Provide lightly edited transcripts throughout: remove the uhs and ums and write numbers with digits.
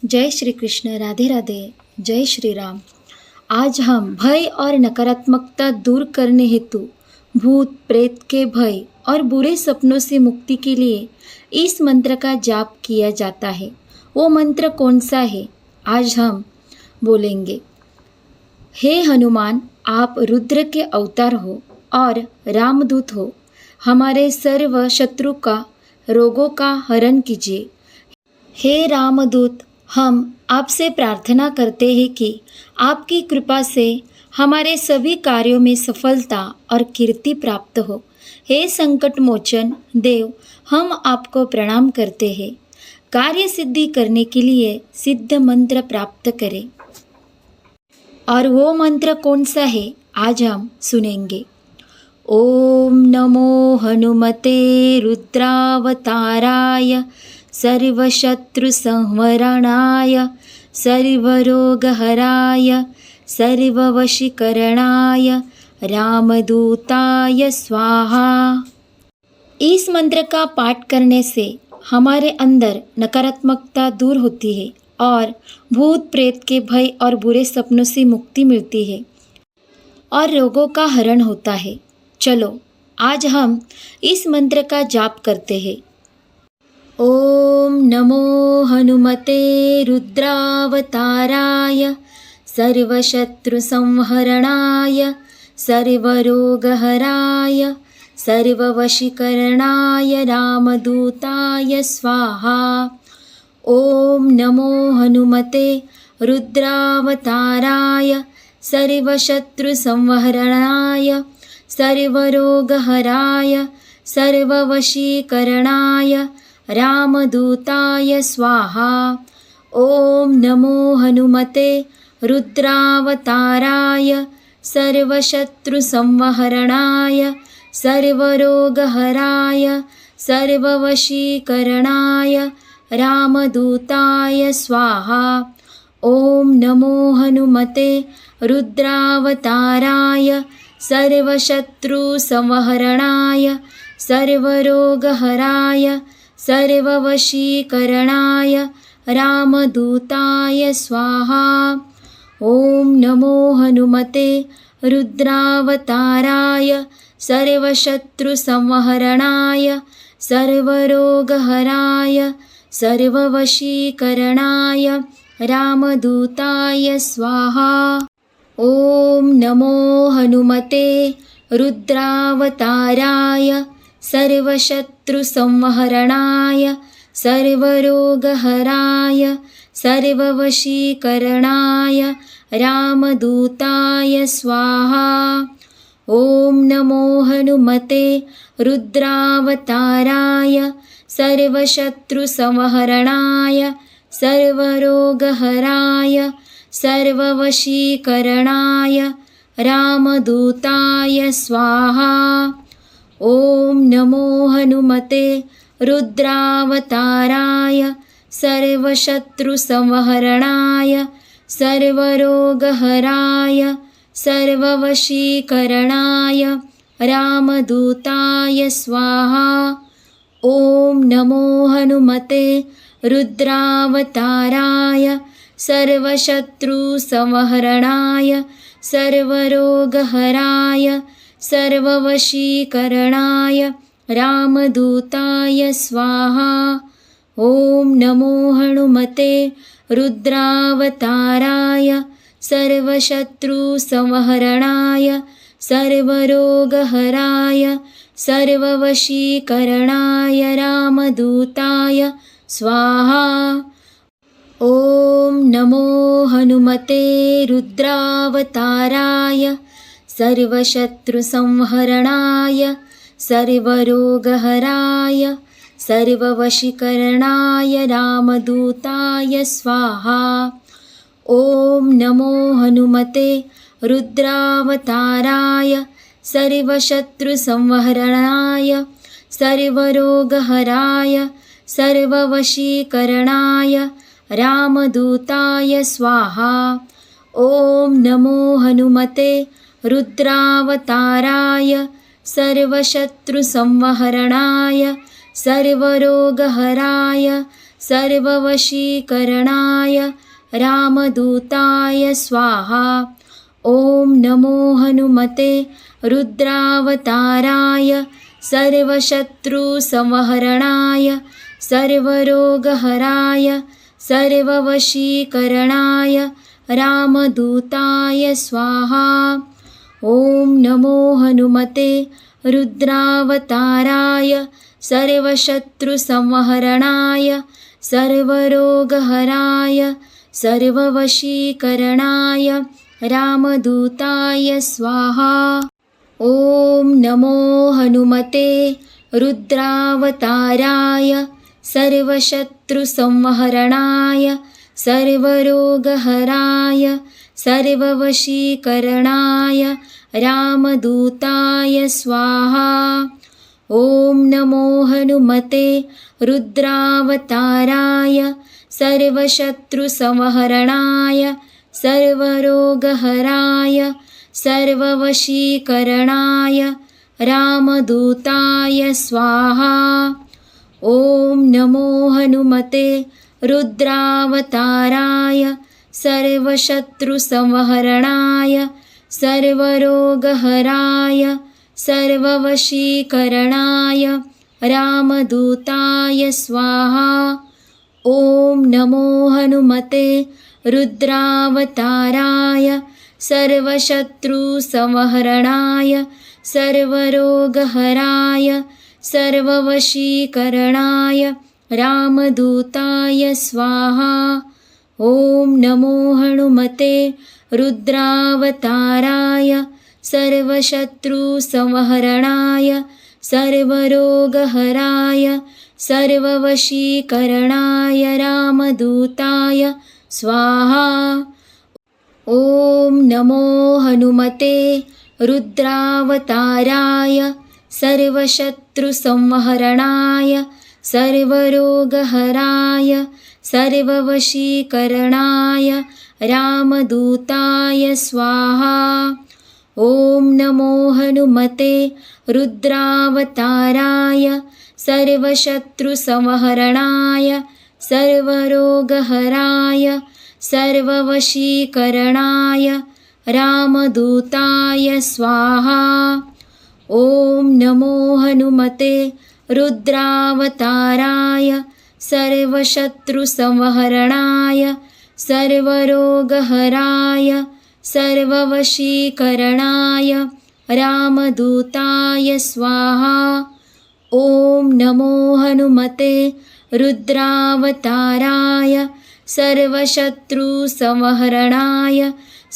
जय श्री कृष्ण। राधे राधे। जय श्री राम। आज हम भय और नकारात्मकता दूर करने हेतु भूत प्रेत के भय और बुरे सपनों से मुक्ति के लिए इस मंत्र का जाप किया जाता है। वो मंत्र कौन सा है, आज हम बोलेंगे। हे हनुमान, आप रुद्र के अवतार हो और रामदूत हो। हमारे सर्व शत्रु का रोगों का हरण कीजिए। हे रामदूत, हम आपसे प्रार्थना करते हैं कि आपकी कृपा से हमारे सभी कार्यों में सफलता और कीर्ति प्राप्त हो। हे संकट मोचन देव, हम आपको प्रणाम करते हैं। कार्य सिद्धि करने के लिए सिद्ध मंत्र प्राप्त करें। और वो मंत्र कौन सा है, आज हम सुनेंगे। ओम नमो हनुमते रुद्रावताराय सर्वशत्रुसंहरणाय सर्वरोगहराय सर्ववशीकरणाय रामदूताय स्वाहा। इस मंत्र का पाठ करने से हमारे अंदर नकारात्मकता दूर होती है और भूत प्रेत के भय और बुरे सपनों से मुक्ति मिलती है और रोगों का हरण होता है। चलो आज हम इस मंत्र का जाप करते हैं। ओम नमो हनुमते रुद्रावताराय सर्वशत्रुसंहरणाय सर्वरोगहराय सर्ववशीकरणाय रामदूताय स्वाहा। ओम नमो हनुमते रुद्रावताराय सर्वशत्रुसंहरणाय सर्वरोगहराय सर्ववशीकरणाय रामदूताय स्वाहा। ओम नमो हनुमते रुद्रावताराय सर्वशत्रुसंहरणाय सर्वरोगहराय सर्ववशीकरणाय रामदूताय स्वाहा। ओम नमो हनुमते रुद्रावताराय सर्वशत्रुसंहरणाय सर्वरोगहराय सर्ववशीकरणाय रामदूताय स्वाहा। ओम नमो हनुमते रुद्रावताराय सर्वशत्रुसंहरणाय सर्वरोगहराय सर्ववशीकरणाय रामदूताय स्वाहा। ओम नमो हनुमते रुद्रावताराय सर्वशत्रुसंहरणाय सर्वरोगहराय सर्ववशीकरणाय रामदूताय स्वाहा। ओम नमो हनुमते रुद्रावताराय सर्वशत्रुसंहरणाय सर्वरोगहराय सर्ववशीकरणाय रामदूताय स्वाहा। ओम नमो हनुमते रुद्रावताराय सर्वशत्रुसंहरणाय सर्वरोगहराय सर्ववशीकरणाय रामदूताय स्वाहा। ओम नमो हनुमते रुद्रावताराय सर्वशत्रुसंहरणाय सर्वरोगहराय सर्ववशीकरणाय रामदूताय स्वाहा। ओम नमो हनुमते रुद्रावताराय सर्वशत्रुसंहरणाय सर्वरोगहराय सर्ववशीकरणाय रामदूताय स्वाहा। ओम नमो हनुमते रुद्रावताराय सर्वशत्रुसंहरणाय सर्वरोगहराय सर्ववशीकरणाय रामदूताय स्वाहा। ओम नमो हनुमते रुद्रावताराय सर्वशत्रुसंहरणाय सर्वरोगहराय सर्ववशीकरणाय रामदूताय स्वाहा। ओम नमो हनुमते रुद्रावताराय सर्वशत्रुसंहरणाय सर्वरोगहराय सर्ववशीकरणाय रामदूताय स्वाहा। ॐ नमो हनुमते रुद्रावताराय सर्वशत्रुसंहरणाय सर्वरोगहराय सर्ववशीकरणाय रामदूताय स्वाहा। ॐ नमो हनुमते रुद्रावताराय सर्वशत्रुसंहरणाय सर्वरोगहराय सर्ववशीकरणाय रामदूताय स्वाहा। ॐ नमो हनुमते रुद्रावताराय सर्वशत्रुसंहरणाय सर्वरोगहराय सर्ववशीकरणाय रामदूताय स्वाहा। ॐ नमो हनुमते रुद्रावताराय सर्वशत्रुसंहरणाय सर्वरोगहराय सर्ववशीकरणाय रामदूताय स्वाहा। ॐ नमो हनुमते रुद्रावताराय सर्वशत्रुसंहरणाय सर्वरोगहराय सर्ववशीकरणाय रामदूताय स्वाहा। ॐ नमो हनुमते रुद्रावताराय सर्वशत्रुसंहरणाय सर्वरोगहराय सर्ववशीकरणाय रामदूताय स्वाहा। ॐ नमो हनुमते रुद्रावताराय सर्वशत्रुसंहरणाय सर्वरोगहराय सर्ववशीकरणाय रामदूताय स्वाहा। ॐ नमो हनुमते रुद्रावताराय सर्वशत्रुसंहरणाय सर्वरोगहराय सर्ववशीकरणाय रामदूताय स्वाहा। ॐ नमो हनुमते रुद्रावताराय सर्वशत्रुसंहरणाय सर्वरोगहराय सर्ववशीकरणाय रामदूताय स्वाहा। ॐ नमो हनुमते रुद्रावताराय सर्वशत्रुसंहरणाय सर्वरोगहराय सर्ववशीकरणाय रामदूताय स्वाहा। ॐ नमो हनुमते रुद्रावताराय सर्वशत्रुसंहरणाय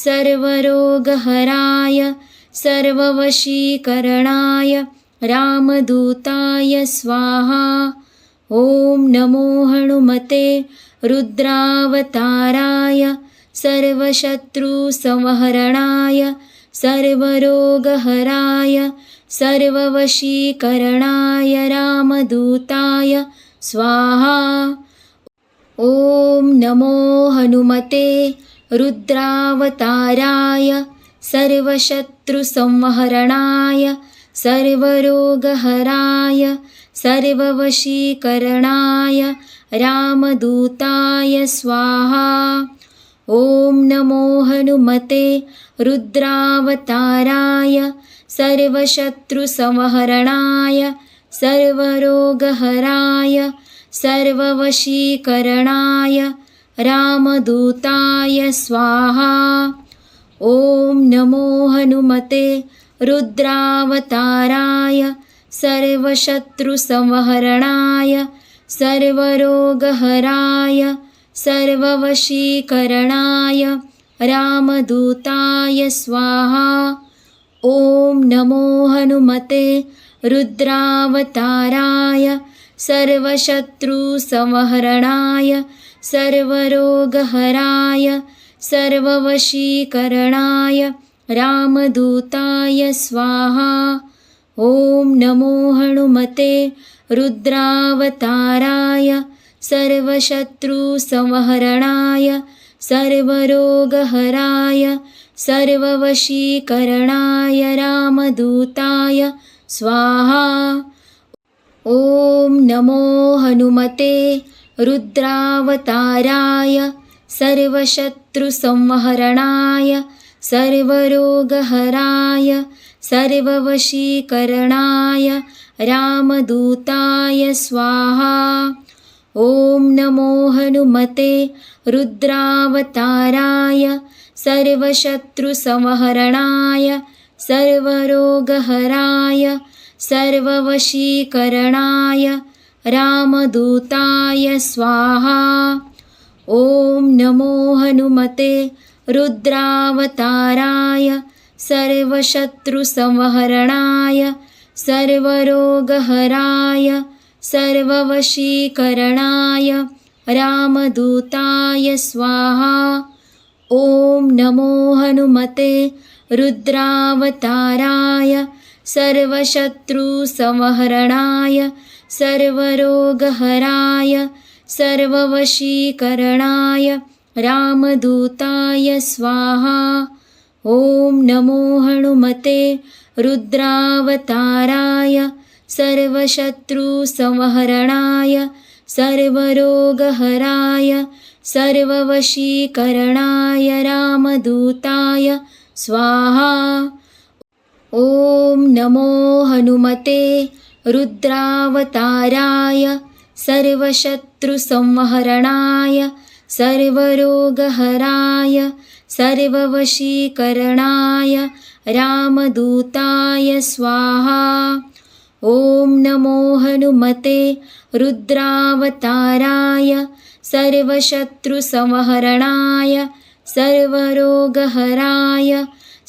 सर्वरोगहराय सर्ववशीकरणाय रामदूताय स्वाहा। ॐ नमो हनुमते रुद्रावताराय सर्वशत्रुसंहरणाय सर्वरोगहराय सर्ववशीकरणाय रामदूताय स्वाहा। ॐ नमो हनुमते रुद्रावताराय सर्वशत्रुसंहरणाय सर्वरोगहराय सर्ववशीकरणाय रामदूताय स्वाहा। ॐ नमो हनुमते रुद्रावताराय सर्वशत्रुसंहरणाय सर्वरोगहराय सर्ववशीकरणाय रामदूताय स्वाहा। ॐ नमो हनुमते रुद्रावताराय सर्वशत्रुसंहरणाय सर्वरोगहराय सर्ववशीकरणाय रामदूताय स्वाहा। ॐ नमो हनुमते रुद्रावताराय सर्वशत्रुसंहरणाय सर्वरोगहराय सर्ववशीकरणाय रामदूताय स्वाहा। ॐ नमो हनुमते रुद्रावताराय सर्वशत्रुसंहरणाय सर्वरोगहराय सर्ववशीकरणाय रामदूताय स्वाहा। ॐ नमो हनुमते रुद्रावताराय सर्वशत्रुसंहरणाय सर्वरोगहराय सर्ववशीकरणाय रामदूताय स्वाहा। ॐ नमो हनुमते रुद्रावताराय सर्वशत्रुसंहरणाय सर्वरोगहराय सर्ववशीकरणाय रामदूताय स्वाहा। ॐ नमो हनुमते रुद्रावताराय सर्वशत्रुसंहरणाय सर्वरोगहराय सर्ववशीकरणाय रामदूताय स्वाहा। ॐ नमो हनुमते रुद्रावताराय सर्वशत्रुसंहरणाय सर्वरोगहराय सर्ववशीकरणाय रामदूताय स्वाहा। ॐ नमो हनुमते रुद्रावताराय सर्वशत्रुसंहरणाय सर्वरोगहराय सर्ववशीकरणाय रामदूताय स्वाहा। ॐ नमो हनुमते रुद्रावताराय सर्वशत्रुसंहरणाय सर्वरोगहराय सर्ववशीकरणाय रामदूताय स्वाहा। ॐ नमो हनुमते रुद्रावताराय सर्वशत्रुसंहरणाय सर्वरोगहराय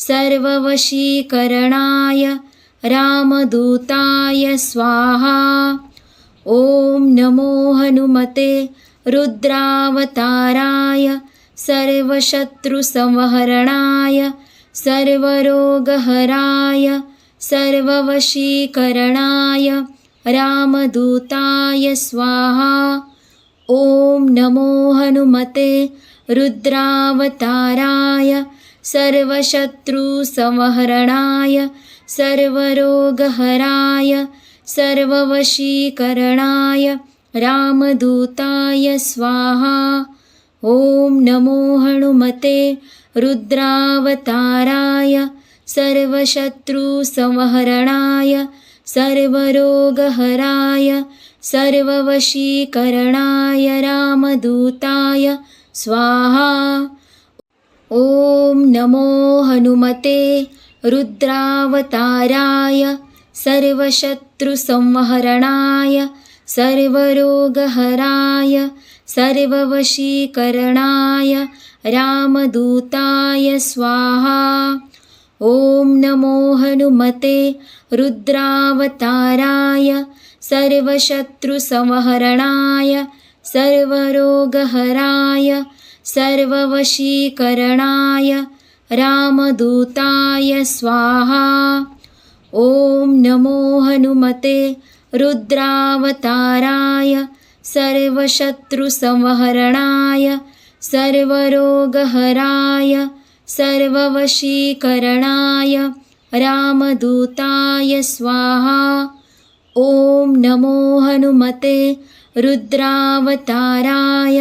सर्ववशीकरणाय रामदूताय स्वाहा। ॐ नमो हनुमते रुद्रावताराय सर्वशत्रुसंहरणाय सर्वरोगहराय सर्ववशीकरणाय रामदूताय स्वाहा। ॐ नमो हनुमते रुद्रावताराय सर्वशत्रुसंहरणाय सर्वरोगहराय सर्ववशीकरणाय रामदूताय स्वाहा। ॐ नमो हनुमते रुद्रावताराय सर्वशत्रुसंहरणाय सर्वरोगहराय सर्ववशीकरणाय रामदूताय स्वाहा। ॐ नमो हनुमते रुद्रावताराय सर्वशत्रुसंहरणाय सर्वरोगहराय सर्ववशीकरणाय रामदूताय स्वाहा। ॐ नमो हनुमते रुद्रावताराय सर्वशत्रुसंहरणाय सर्वरोगहराय सर्ववशीकरणाय रामदूताय स्वाहा। ॐ नमो हनुमते रुद्रावताराय सर्वशत्रुसंहरणाय सर्वरोगहराय सर्ववशीकरणाय रामदूताय स्वाहा। ॐ नमो हनुमते रुद्रावताराय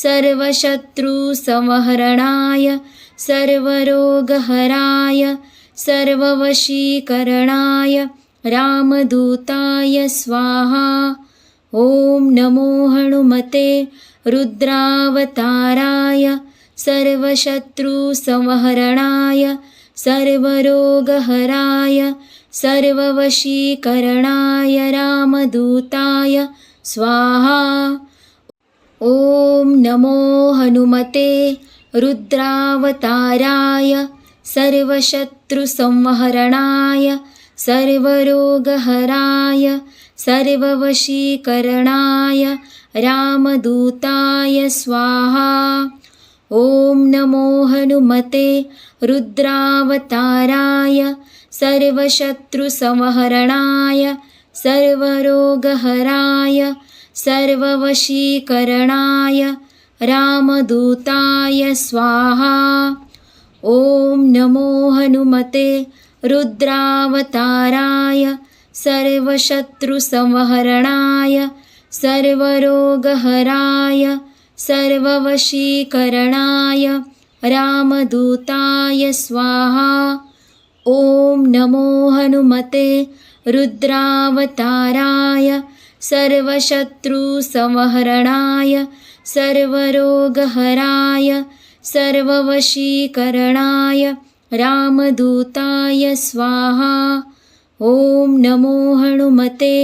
सर्वशत्रुसंहरणाय सर्वरोगहराय सर्ववशीकरणाय रामदूताय स्वाहा। ॐ नमो हनुमते रुद्रावताराय सर्वशत्रुसंहरणाय सर्वरोगहराय सर्ववशीकरणाय रामदूताय स्वाहा। ॐ नमो हनुमते रुद्रावताराय सर्वशत्रुसंहरणाय सर्वरोगहराय सर्ववशीकरणाय रामदूताय स्वाहा। ॐ नमो हनुमते रुद्रावताराय सर्वशत्रुसंहरणाय सर्वरोगहराय सर्ववशीकरणाय रामदूताय स्वाहा। ॐ नमो हनुमते रुद्रावताराय सर्वशत्रुसंहरणाय सर्वरोगहराय सर्ववशीकरणाय रामदूताय स्वाहा। ॐ नमो हनुमते रुद्रावताराय सर्वशत्रुसंहरणाय सर्वरोगहराय सर्ववशीकरणाय रामदूताय स्वाहा। ॐ नमो हनुमते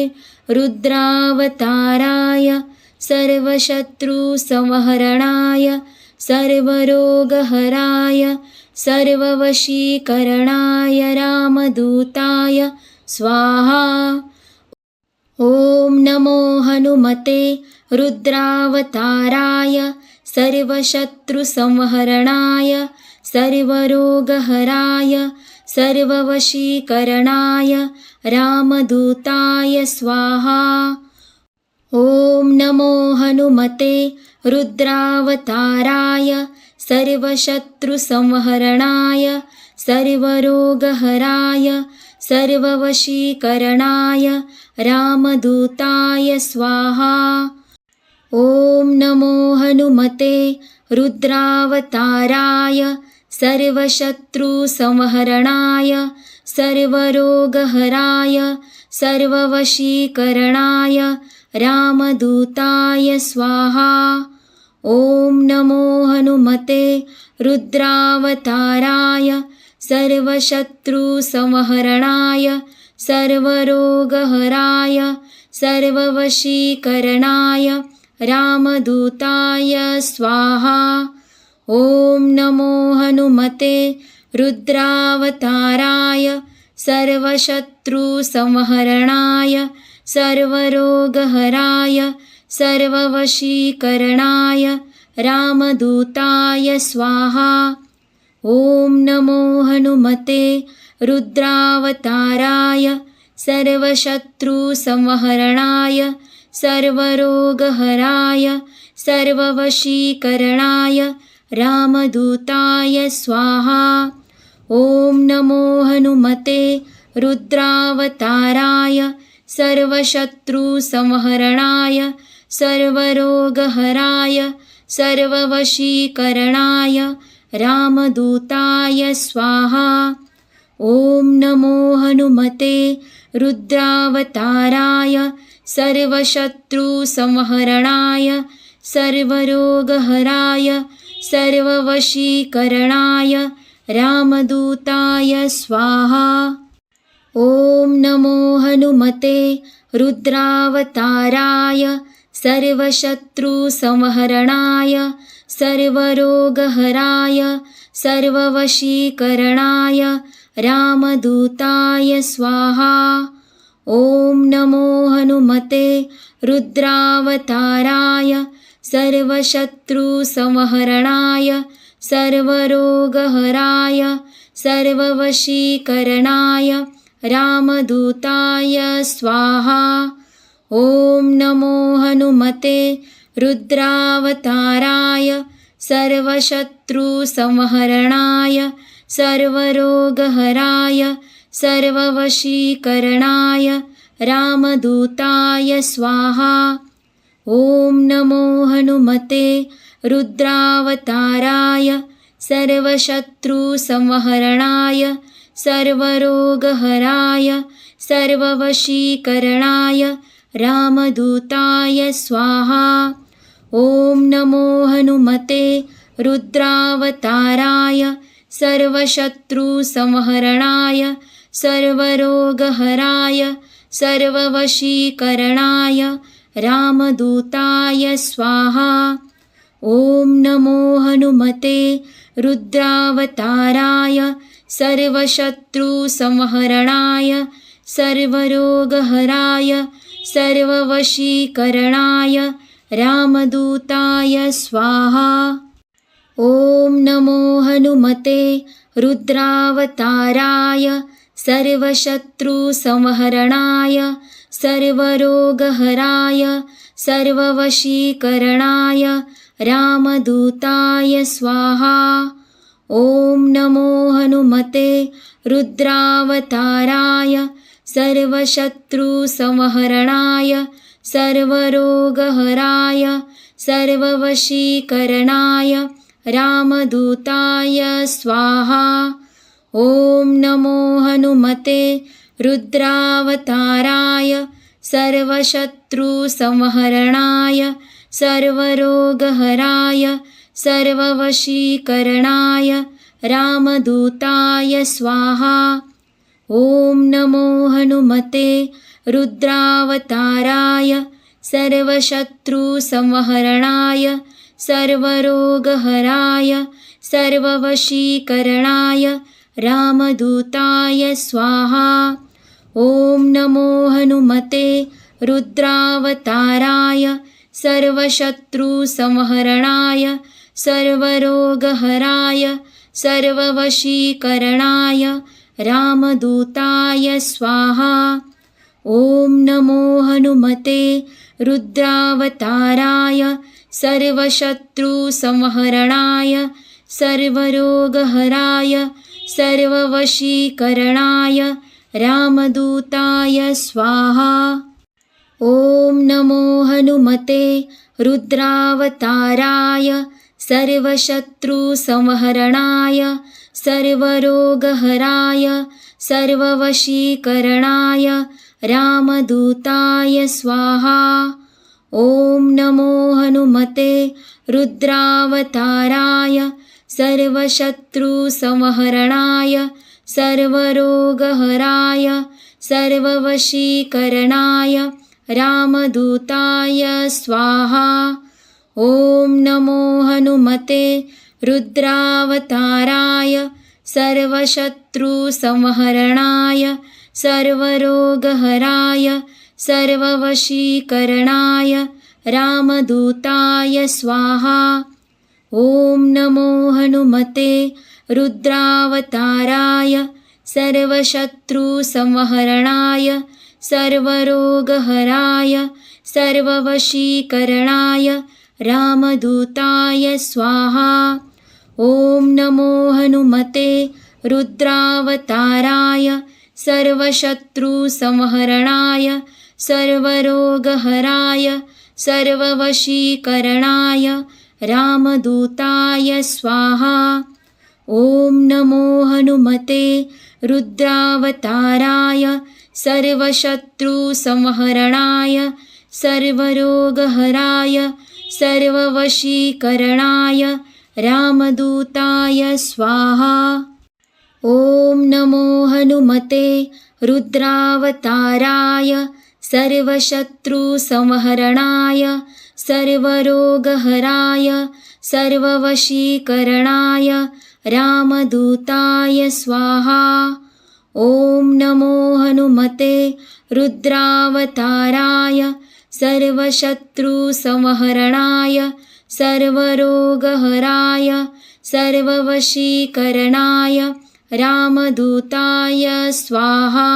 रुद्रावताराय सर्वशत्रुसंहरणाय सर्वरोगहराय सर्ववशीकरणाय रामदूताय स्वाहा। ॐ नमो हनुमते रुद्रावताराय सर्वशत्रुसंहरणाय सर्वरोगहराय सर्ववशीकरणाय रामदूताय स्वाहा। ॐ नमो हनुमते रुद्रावताराय सर्वशत्रुसंहरणाय सर्वरोगहराय सर्ववशीकरणाय रामदूताय स्वाहा। ॐ नमो हनुमते रुद्रावताराय सर्वशत्रुसंहरणाय सर्वरोगहराय सर्ववशीकरणाय रामदूताय स्वाहा। ॐ नमो हनुमते रुद्रावताराय सर्वशत्रुसंहरणाय सर्वरोगहराय सर्ववशीकरणाय रामदूताय स्वाहा। ॐ नमो हनुमते रुद्रावताराय सर्वशत्रुसंहरणाय सर्वरोगहराय सर्ववशीकरणाय रामदूताय स्वाहा। ॐ नमो हनुमते रुद्रावताराय सर्वशत्रुसंहरणाय सर्वरोगहराय सर्ववशीकरणाय रामदूताय स्वाहा। ॐ नमो हनुमते रुद्रावताराय सर्वशत्रुसंहरणाय सर्वरोगहराय सर्ववशीकरणाय रामदूताय स्वाहा। ॐ नमो हनुमते रुद्रावताराय सर्वशत्रुसंहरणाय सर्वरोगहराय सर्ववशीकरणाय रामदूताय स्वाहा। ॐ नमो हनुमते रुद्रावताराय सर्वशत्रुसंहरणाय सर्वरोगहराय सर्ववशीकरणाय रामदूताय स्वाहा। ॐ नमो हनुमते रुद्रावताराय सर्वशत्रुसंहरणाय सर्वरोगहराय सर्ववशीकरणाय रामदूताय स्वाहा। ॐ नमो हनुमते रुद्रावताराय सर्वशत्रुसंहरणाय सर्वरोगहराय सर्ववशीकरणाय रामदूताय स्वाहा। ॐ नमो हनुमते रुद्रावताराय सर्वशत्रुसंहरणाय सर्वरोगहराय सर्ववशीकरणाय रामदूताय स्वाहा। ॐ नमो हनुमते रुद्रावताराय सर्वशत्रुसंहरणाय सर्वरोगहराय सर्ववशीकरणाय रामदूताय स्वाहा। ॐ नमो हनुमते रुद्रावताराय सर्वशत्रुसंहरणाय सर्वरोगहराय सर्ववशीकरणाय रामदूताय स्वाहा। ॐ नमो हनुमते रुद्रावताराय सर्वशत्रुसंहरणाय सर्वरोगहराय सर्ववशीकरणाय रामदूताय स्वाहा। ॐ नमो हनुमते रुद्रावताराय सर्वशत्रुसंहरणाय सर्वरोगहराय सर्ववशीकरणाय रामदूताय स्वाहा। ॐ नमो हनुमते रुद्रावताराय सर्वशत्रुसंहरणाय सर्वरोगहराय सर्ववशीकरणाय रामदूताय स्वाहा। ॐ नमो हनुमते रुद्रावताराय सर्वशत्रुसंहरणाय सर्वरोगहराय सर्ववशीकरणाय रामदूताय स्वाहा। ॐ नमो हनुमते रुद्रावताराय सर्वशत्रुसंहरणाय सर्वरोगहराय सर्ववशीकरणाय रामदूताय स्वाहा। ॐ नमो हनुमते रुद्रावताराय सर्वशत्रुसंहरणाय सर्वरोगहराय सर्ववशीकरणाय रामदूताय स्वाहा। ॐ नमो हनुमते रुद्रावताराय सर्वशत्रुसंहरणाय सर्वरोगहराय सर्ववशीकरणाय रामदूताय स्वाहा। ॐ नमो हनुमते रुद्रावताराय सर्वशत्रुसंहरणाय सर्वरोगहराय सर्ववशीकरणाय रामदूताय स्वाहा। ॐ नमो हनुमते रुद्रावताराय सर्वशत्रुसंहरणाय सर्वरोगहराय सर्ववशीकरणाय रामदूताय स्वाहा। ॐ नमो हनुमते रुद्रावताराय सर्वशत्रुसंहरणाय सर्वरोगहराय सर्ववशीकरणाय रामदूताय स्वाहा। ॐ नमो हनुमते रुद्रावताराय सर्वशत्रुसंहरणाय सर्वरोगहराय सर्ववशीकरणाय रामदूताय स्वाहा। ॐ नमो हनुमते रुद्रावताराय सर्वशत्रुसंहरणाय सर्वरोगहराय सर्ववशीकरणाय रामदूताय स्वाहा। ॐ नमो हनुमते रुद्रावताराय सर्वशत्रुसंहरणाय सर्वरोगहराय सर्ववशीकरणाय रामदूताय स्वाहा। ॐ नमो हनुमते रुद्रावताराय सर्वशत्रुसंहरणाय सर्वरोगहराय सर्ववशीकरणाय रामदूताय स्वाहा।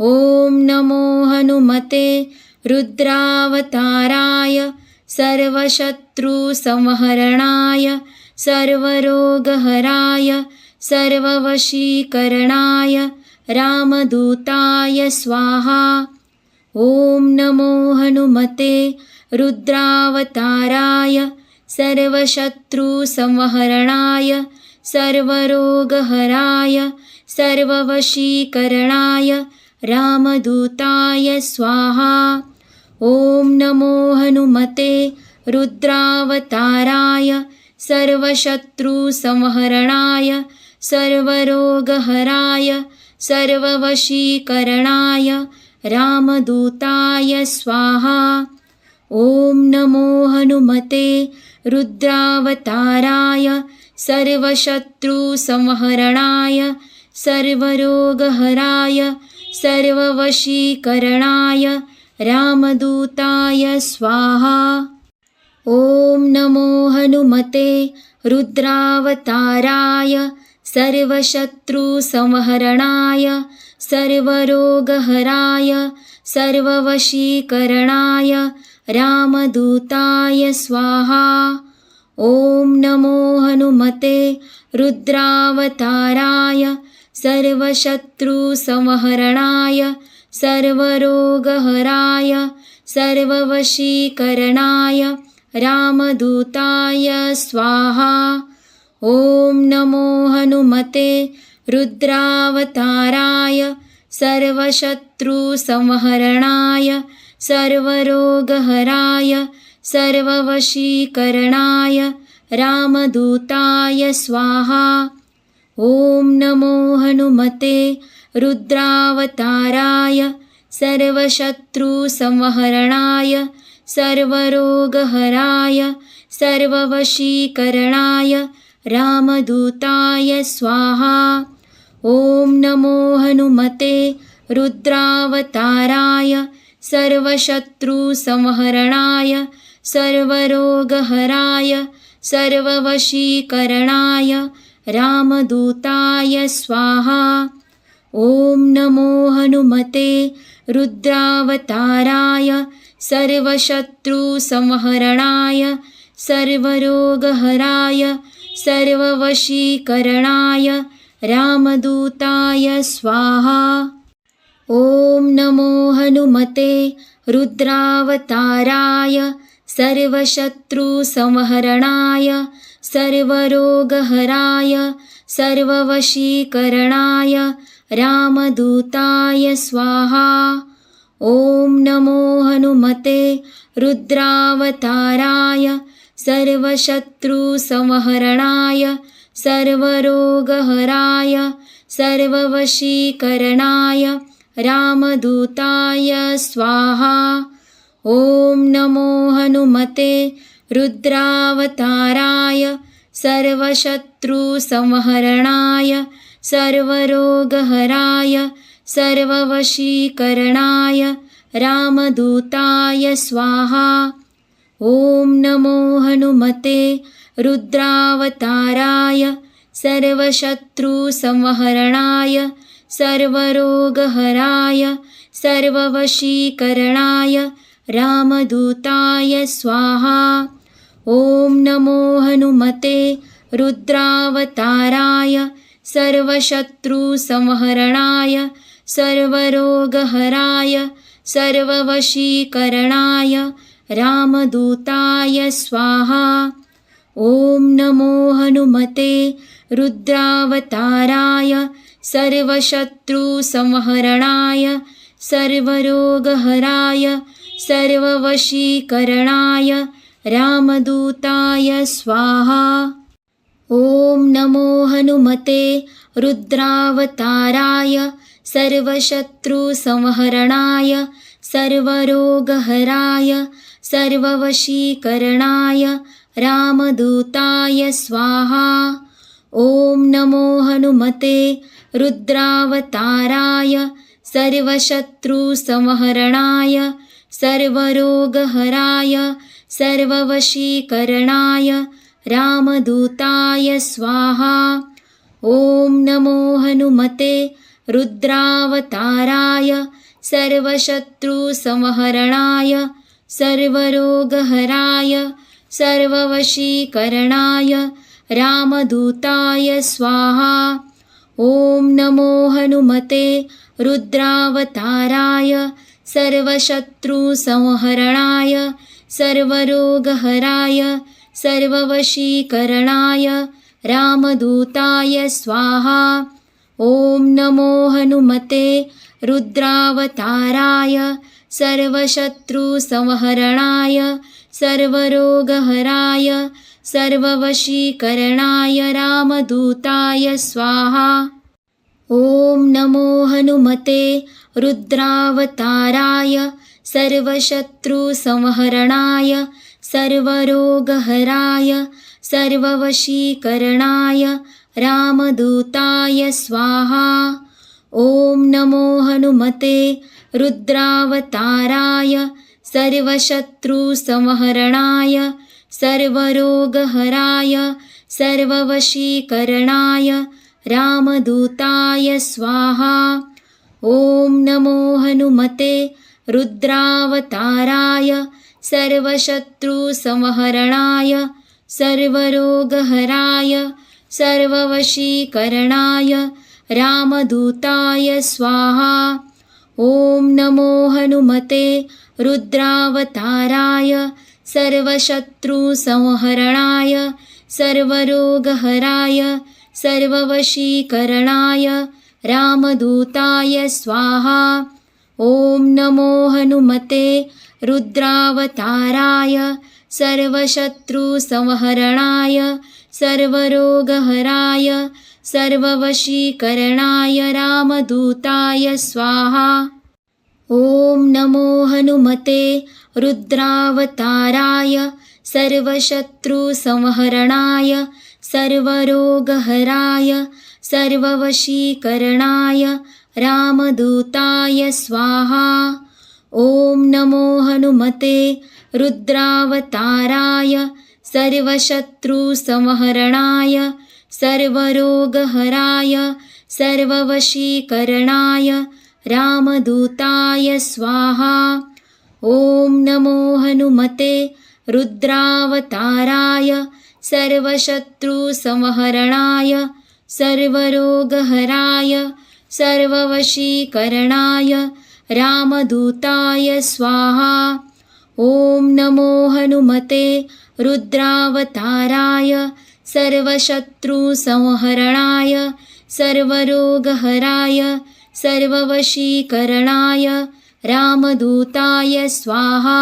ॐ नमो हनुमते रुद्रावताराय सर्वशत्रुसंहरणाय सर्वरोगहराय सर्ववशीकरणाय रामदूताय स्वाहा। ॐ नमो हनुमते रुद्रावताराय सर्वशत्रुसंहरणाय सर्वरोगहराय सर्ववशीकरणाय रामदूताय स्वाहा। ॐ नमो हनुमते रुद्रावताराय सर्वशत्रुसंहरणाय सर्वरोगहराय सर्ववशीकरणाय रामदूताय स्वाहा। ॐ नमो हनुमते रुद्रावताराय सर्वशत्रुसंहरणाय सर्वरोगहराय सर्ववशीकरणाय रामदूताय स्वाहा। ॐ नमो हनुमते रुद्रावताराय सर्वशत्रुसंहरणाय सर्वरोगहराय सर्ववशीकरणाय रामदूताय स्वाहा। ॐ नमो हनुमते रुद्रावताराय सर्वशत्रुसंहरणाय सर्वरोगहराय सर्ववशीकरणाय रामदूताय स्वाहा। ॐ नमो हनुमते रुद्रावताराय सर्वशत्रुसंहरणाय सर्वरोगहराय सर्ववशीकरणाय रामदूताय स्वाहा। ॐ नमो हनुमते रुद्रावताराय सर्वशत्रुसंहरणाय सर्वरोगहराय सर्ववशीकरणाय रामदूताय स्वाहा। ॐ नमो हनुमते रुद्रावताराय सर्वशत्रुसंहरणाय सर्वरोगहराय सर्ववशीकरणाय रामदूताय स्वाहा। ॐ नमो हनुमते रुद्रावताराय सर्वशत्रुसंहरणाय सर्वरोगहराय सर्ववशीकरणाय रामदूताय स्वाहा। ॐ नमो हनुमते रुद्रावताराय सर्वशत्रुसंहरणाय सर्वरोगहराय सर्ववशीकरणाय रामदूताय स्वाहा। ॐ नमो हनुमते रुद्रावताराय सर्वशत्रुसंहरणाय सर्वरोगहराय सर्ववशीकरणाय रामदूताय स्वाहा। ॐ नमो हनुमते रुद्रावताराय सर्वशत्रुसंहरणाय सर्वरोगहराय सर्ववशीकरणाय रामदूताय स्वाहा। ॐ नमो हनुमते रुद्रावताराय सर्वशत्रुसंहरणाय सर्वरोगहराय सर्ववशीकरणाय रामदूताय स्वाहा। ॐ नमो हनुमते रुद्रावताराय सर्वशत्रुसंहरणाय सर्वरोगहराय सर्ववशीकरणाय रामदूताय स्वाहा। ॐ नमो हनुमते रुद्रावताराय सर्वशत्रुसंहरणाय सर्वरोगहराय सर्ववशीकरणाय रामदूताय स्वाहा। ॐ नमो हनुमते रुद्रावताराय सर्वशत्रुसंहरणाय सर्वरोगहराय सर्ववशीकरणाय रामदूताय स्वाहा। ॐ नमो हनुमते रुद्रावताराय सर्वशत्रुसंहरणाय सर्वरोगहराय सर्ववशीकरणाय रामदूताय स्वाहा। ॐ नमो हनुमते रुद्रावताराय सर्वशत्रुसंहरणाय सर्वरोगहराय सर्ववशीकरणाय रामदूताय स्वाहा। ॐ नमो हनुमते रुद्रावताराय सर्वशत्रुसंहरणाय सर्वरोगहराय सर्ववशीकरणाय रामदूताय स्वाहा। ॐ नमो हनुमते रुद्रावताराय सर्वशत्रुसंहरणाय सर्वरोगहराय सर्ववशीकरणाय रामदूताय स्वाहा। ॐ नमो हनुमते रुद्रावताराय सर्वशत्रुसंहरणाय सर्वरोगहराय सर्ववशीकरणाय रामदूताय स्वाहा। ॐ नमो हनुमते रुद्रावताराय सर्वशत्रुसंहरणाय सर्वरोगहराय सर्ववशीकरणाय रामदूताय स्वाहा। ॐ नमो हनुमते रुद्रावताराय सर्वशत्रुसंहरणाय सर्वरोगहराय सर्ववशीकरणाय रामदूताय स्वाहा। ॐ नमो हनुमते रुद्रावताराय सर्वशत्रुसंहरणाय सर्वरोगहराय सर्ववशीकरणाय रामदूताय स्वाहा। ॐ नमो हनुमते रुद्रावताराय सर्वशत्रुसंहरणाय सर्वरोगहराय सर्ववशीकरणाय रामदूताय स्वाहा। ॐ नमो हनुमते रुद्रावताराय सर्वशत्रुसंहरणाय सर्वरोगहराय सर्ववशीकरणाय रामदूताय स्वाहा। ॐ नमो हनुमते रुद्रावताराय सर्वशत्रुसंहरणाय सर्वरोगहराय सर्ववशीकरणाय रामदूताय स्वाहा। ॐ नमो हनुमते रुद्रावताराय सर्वशत्रुसंहरणाय सर्वरोगहराय सर्ववशीकरणाय रामदूताय स्वाहा। ॐ नमो हनुमते रुद्रावताराय सर्वशत्रुसंहरणाय सर्वरोगहराय सर्ववशीकरणाय रामदूताय स्वाहा।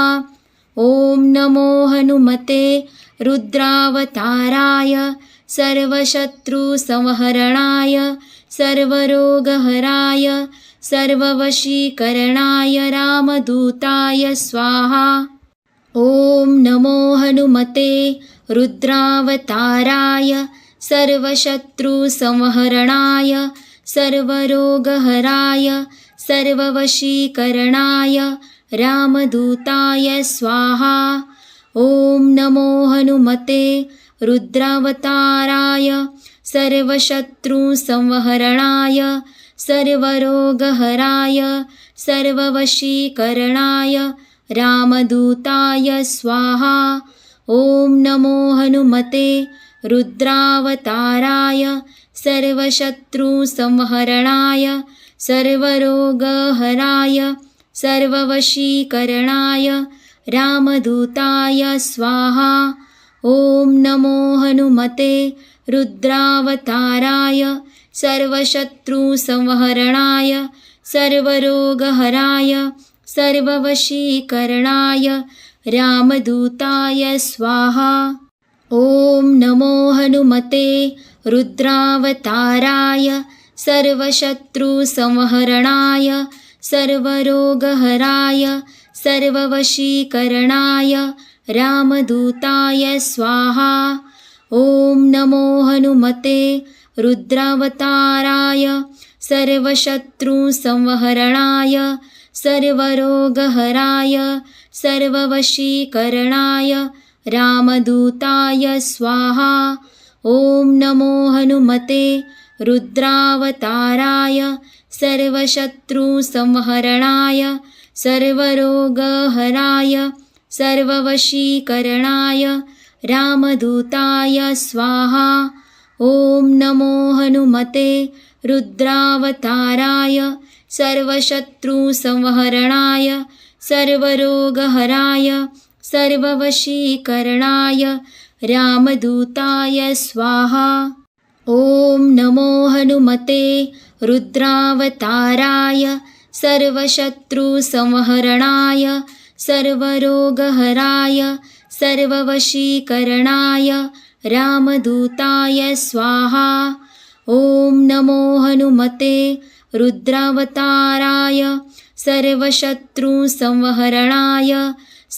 ॐ नमो हनुमते रुद्रावताराय सर्वशत्रुसंहरणाय सर्वरोगहराय सर्ववशीकरणाय रामदूताय स्वाहा। ॐ नमो हनुमते रुद्रावताराय सर्वशत्रुसंहरणाय सर्वरोगहराय सर्ववशीकरणाय रामदूताय स्वाहा। ॐ नमो हनुमते रुद्रावताराय सर्वशत्रुसंहरणाय सर्वरोगहराय सर्ववशीकरणाय रामदूताय स्वाहा। ॐ नमो हनुमते रुद्रावताराय सर्वशत्रुसंहरणाय सर्वरोगहराय सर्ववशीकरणाय रामदूताय स्वाहा। ॐ नमो हनुमते रुद्रावताराय सर्वशत्रुसंहरणाय सर्वरोगहराय सर्ववशीकरणाय रामदूताय स्वाहा। ॐ नमो हनुमते रुद्रावताराय सर्वशत्रुसंहरणाय सर्वरोगहराय सर्ववशीकरणाय रामदूताय स्वाहा। ॐ नमो हनुमते रुद्रावताराय सर्वशत्रुसंहरणाय सर्वरोगहराय सर्ववशीकरणाय रामदूताय स्वाहा। ॐ नमो हनुमते रुद्रावताराय सर्वशत्रुसंहरणाय सर्वरोगहराय सर्ववशीकरणाय रामदूताय स्वाहा। ॐ नमो हनुमते रुद्रावताराय सर्वशत्रुसंहरणाय सर्वरोगहराय सर्ववशीकरणाय रामदूताय स्वाहा। ॐ नमो हनुमते रुद्रावताराय सर्वशत्रुसंहरणाय सर्वरोगहराय सर्ववशीकरणाय रामदूताय स्वाहा। ॐ नमो हनुमते रुद्रावताराय सर्वशत्रुसंहरणाय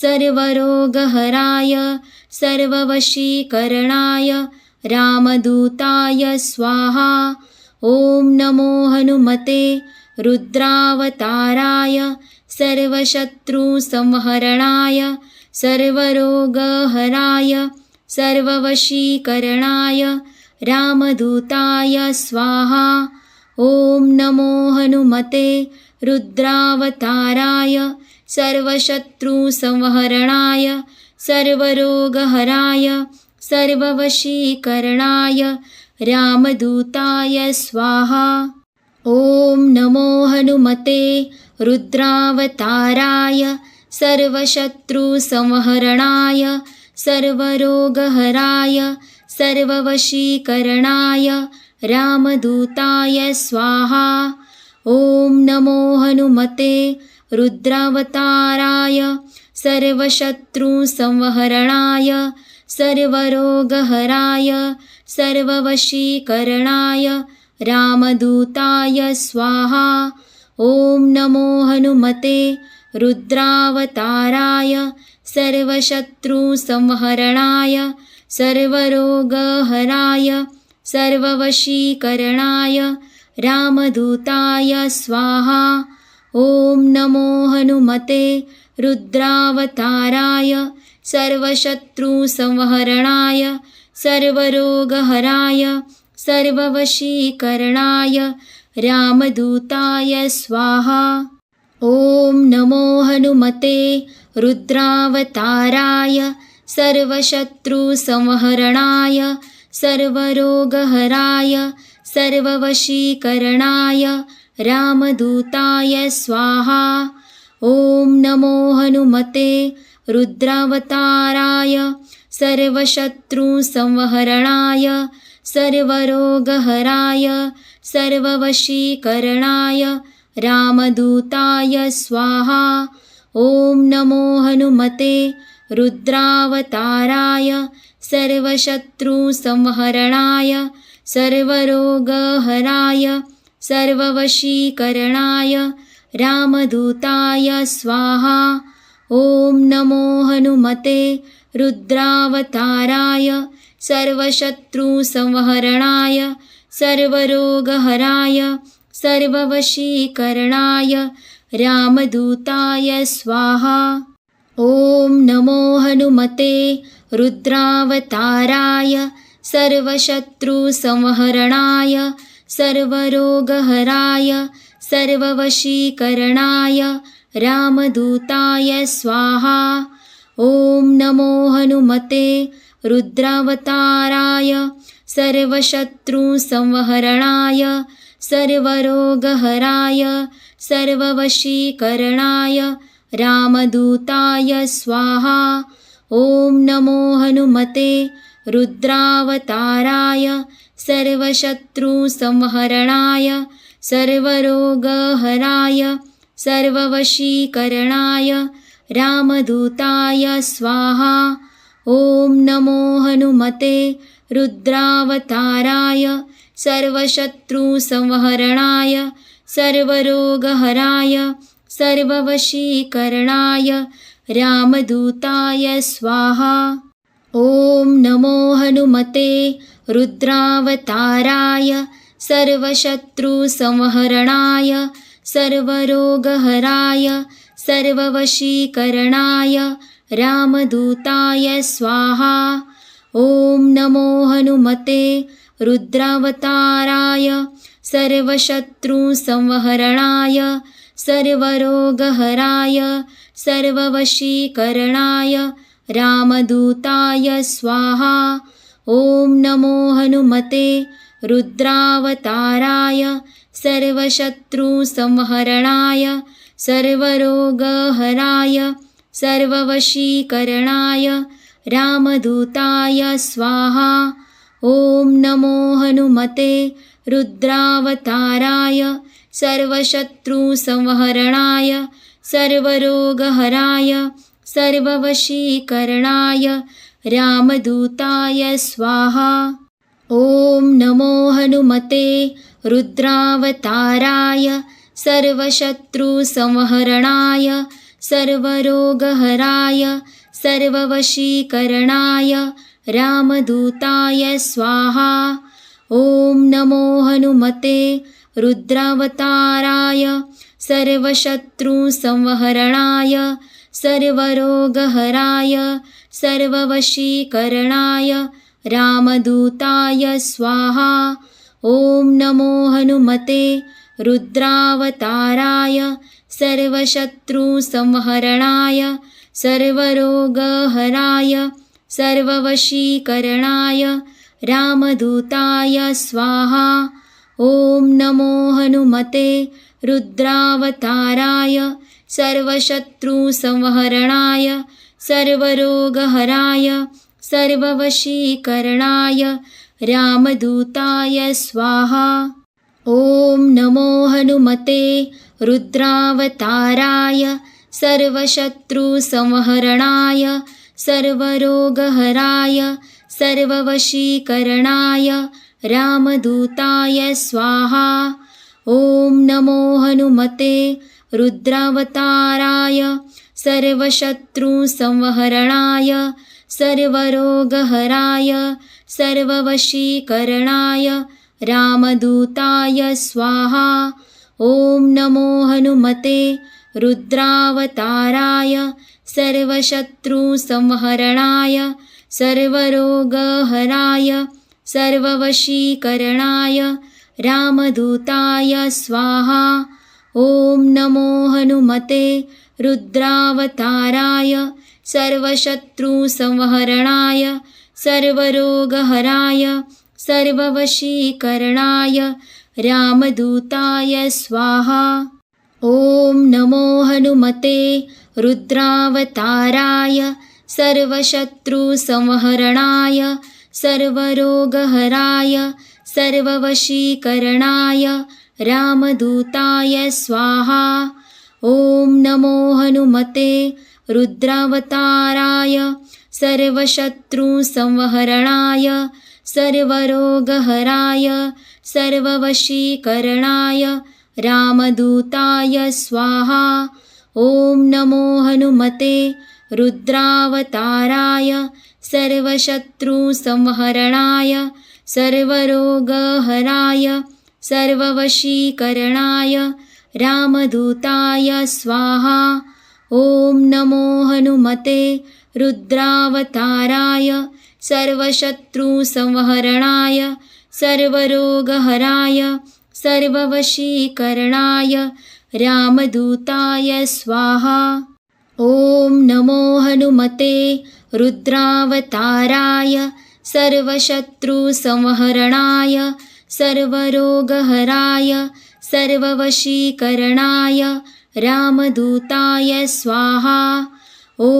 सर्वरोगहराय सर्ववशीकरणाय रामदूताय स्वाहा। ॐ नमो हनुमते रुद्रावताराय सर्वशत्रुसंहरणाय सर्वरोगहराय सर्ववशीकरणाय रामदूताय स्वाहा। ॐ नमो हनुमते रुद्रावताराय सर्वशत्रुसंहरणाय सर्वरोगहराय सर्ववशीकरणाय रामदूताय स्वाहा। ॐ नमो हनुमते रुद्रावताराय सर्वशत्रुसंहरणाय सर्वरोगहराय सर्ववशीकरणाय रामदूताय स्वाहा। ॐ नमो हनुमते रुद्रावताराय सर्वशत्रुसंहरणाय सर्वरोगहराय सर्ववशीकरणाय रामदूताय स्वाहा। ॐ नमो हनुमते रुद्रावताराय सर्वशत्रुसंहरणाय सर्वरोगहराय सर्ववशीकरणाय रामदूताय स्वाहा। ॐ नमो हनुमते रुद्रावताराय सर्वशत्रुसंहरणाय सर्वरोगहराय सर्ववशीकरणाय रामदूताय स्वाहा। ॐ नमो हनुमते रुद्रावताराय सर्वशत्रुसंहरणाय सर्वरोगहराय सर्ववशीकरणाय रामदूताय स्वाहा। ॐ नमो हनुमते रुद्रावताराय सर्वशत्रुसंहरणाय सर्वरोगहराय सर्ववशीकरणाय रामदूताय स्वाहा। ॐ नमो हनुमते रुद्रावताराय सर्वशत्रुसंहरणाय सर्वरोगहराय सर्ववशीकरणाय रामदूताय स्वाहा। ॐ नमो हनुमते रुद्रावताराय सर्वशत्रुसंहरणाय सर्वरोगहराय सर्ववशीकरणाय रामदूताय स्वाहा। ॐ नमो हनुमते रुद्रावताराय सर्वशत्रुसंहरणाय सर्वरोगहराय सर्ववशीकरणाय रामदूताय स्वाहा। ॐ नमो हनुमते रुद्रावताराय सर्वशत्रुसंहरणाय सर्वरोगहराय सर्ववशीकरणाय रामदूताय स्वाहा। ॐ नमो हनुमते रुद्रावताराय सर्वशत्रुसंहरणाय सर्वरोगहराय सर्ववशीकरणाय रामदूताय स्वाहा। ॐ नमो हनुमते रुद्रावताराय सर्वशत्रुसंहरणाय सर्वरोगहराय सर्ववशीकरणाय रामदूताय स्वाहा। ॐ नमो हनुमते रुद्रावताराय सर्वशत्रुसंहरणाय सर्वरोगहराय सर्ववशीकरणाय रामदूताय स्वाहा। ॐ नमो हनुमते रुद्रावताराय सर्वशत्रुसंहरणाय सर्वरोगहराय सर्ववशीकरणाय रामदूताय स्वाहा। ॐ नमो हनुमते रुद्रावताराय सर्वशत्रुसंहरणाय सर्वरोगहराय सर्ववशीकरणाय रामदूताय स्वाहा। ॐ नमो हनुमते रुद्रावताराय सर्वशत्रुसंहरणाय सर्वरोगहराय सर्ववशीकरणाय रामदूताय स्वाहा। ॐ नमो हनुमते रुद्रावताराय सर्वशत्रुसंहरणाय सर्वरोगहराय सर्ववशीकरणाय रामदूताय स्वाहा। ॐ नमो हनुमते रुद्रावताराय सर्वशत्रुसंहरणाय सर्वरोगहराय सर्ववशीकरणाय रामदूताय स्वाहा। ॐ नमो हनुमते रुद्रावताराय सर्वशत्रुसंहरणाय सर्वरोगहराय सर्ववशीकरणाय रामदूताय स्वाहा। ॐ नमो हनुमते रुद्रावताराय सर्वशत्रुसंहरणाय सर्वरोगहराय सर्ववशीकरणाय रामदूताय स्वाहा। ॐ नमो हनुमते रुद्रावताराय सर्वशत्रुसंहरणाय सर्वरोगहराय सर्ववशीकरणाय रामदूताय स्वाहा। ॐ नमो हनुमते रुद्रावताराय सर्वशत्रुसंहरणाय सर्वरोगहराय सर्ववशीकरणाय रामदूताय स्वाहा। ॐ नमो हनुमते रुद्रावताराय सर्वशत्रुसंहरणाय सर्वरोगहराय सर्ववशीकरणाय रामदूताय स्वाहा। ॐ नमो हनुमते रुद्रावताराय सर्वशत्रुसंहरणाय सर्वरोगहराय सर्ववशीकरणाय रामदूताय स्वाहा। ॐ नमो हनुमते रुद्रावताराय सर्वशत्रुसंहरणाय सर्वरोगहराय सर्ववशीकरणाय रामदूताय स्वाहा। ॐ नमो हनुमते रुद्रावताराय सर्वशत्रुसंहरणाय सर्वरोगहराय सर्ववशीकरणाय रामदूताय स्वाहा। ॐ नमो हनुमते रुद्रावताराय सर्वशत्रुसंहरणाय सर्वरोगहराय सर्ववशीकरणाय रामदूताय स्वाहा। ॐ नमो हनुमते रुद्रावताराय सर्वशत्रुसंहरणाय सर्वरोगहराय सर्ववशीकरणाय रामदूताय स्वाहा। ॐ नमो हनुमते रुद्रावताराय सर्वशत्रुसंहरणाय सर्वरोगहराय सर्ववशीकरणाय रामदूताय स्वाहा। ॐ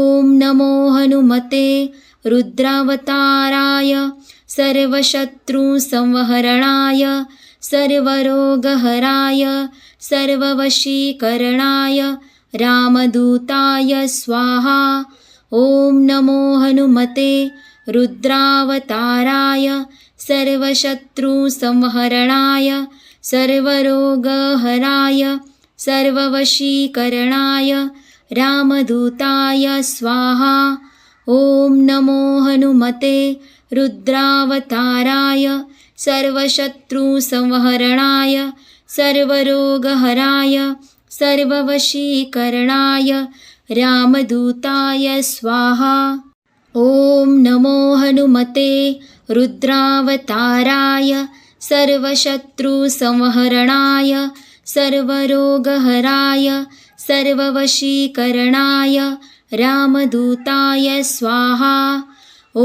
नमो हनुमते रुद्रावताराय सर्वशत्रुसंहरणाय सर्वरोगहराय सर्ववशीकरणाय रामदूताय स्वाहा। ॐ नमो हनुमते रुद्रावताराय सर्वशत्रुसंहरणाय सर्वरोगहराय सर्ववशीकरणाय रामदूताय स्वाहा। ॐ नमो हनुमते रुद्रावताराय सर्वशत्रुसंहरणाय सर्वरोगहराय सर्ववशीकरणाय रामदूताय स्वाहा। ॐ नमो हनुमते रुद्रावताराय सर्वशत्रुसंहरणाय सर्वरोगहराय सर्ववशीकरणाय रामदूताय स्वाहा। ॐ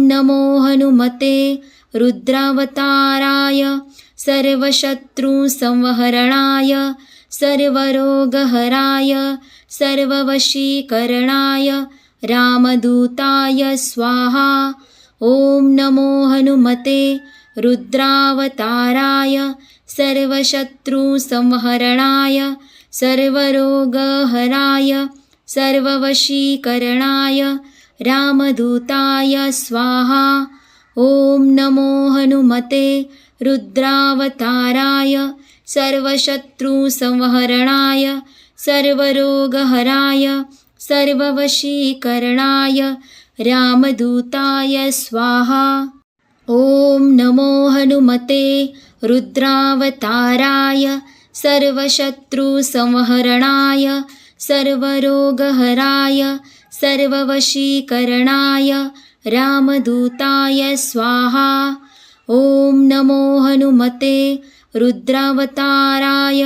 नमो हनुमते रुद्रावताराय सर्वशत्रुसंहरणाय सर्वरोगहराय सर्ववशीकरणाय रामदूताय स्वाहा। ॐ नमो हनुमते रुद्रावताराय सर्वशत्रुसंहरणाय सर्वरोगहराय सर्ववशीकरणाय रामदूताय स्वाहा। ॐ नमो हनुमते रुद्रावताराय सर्वशत्रुसंहरणाय सर्वरोगहराय सर्ववशीकरणाय रामदूताय स्वाहा। ॐ नमो हनुमते रुद्रावताराय सर्वशत्रुसंहरणाय सर्वरोगहराय सर्ववशीकरणाय रामदूताय स्वाहा। ॐ नमो हनुमते रुद्रावताराय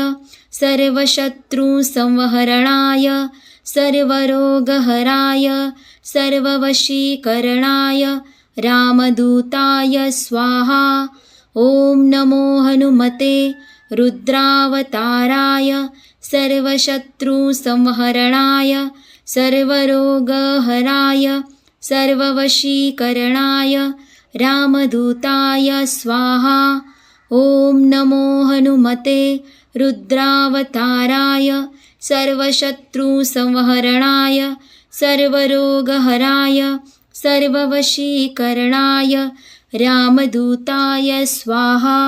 सर्वशत्रुसंहरणाय सर्वरोगहराय सर्ववशीकरणाय रामदूताय स्वाहा। ॐ नमो हनुमते रुद्रावताराय सर्वशत्रुसंहरणाय सर्वरोगहराय सर्ववशीकरणाय रामदूताय स्वाहा। ॐ नमो हनुमते रुद्रावताराय सर्वशत्रुसंहरणाय सर्वरोगहराय सर्ववशीकरणाय रामदूताय स्वाहा।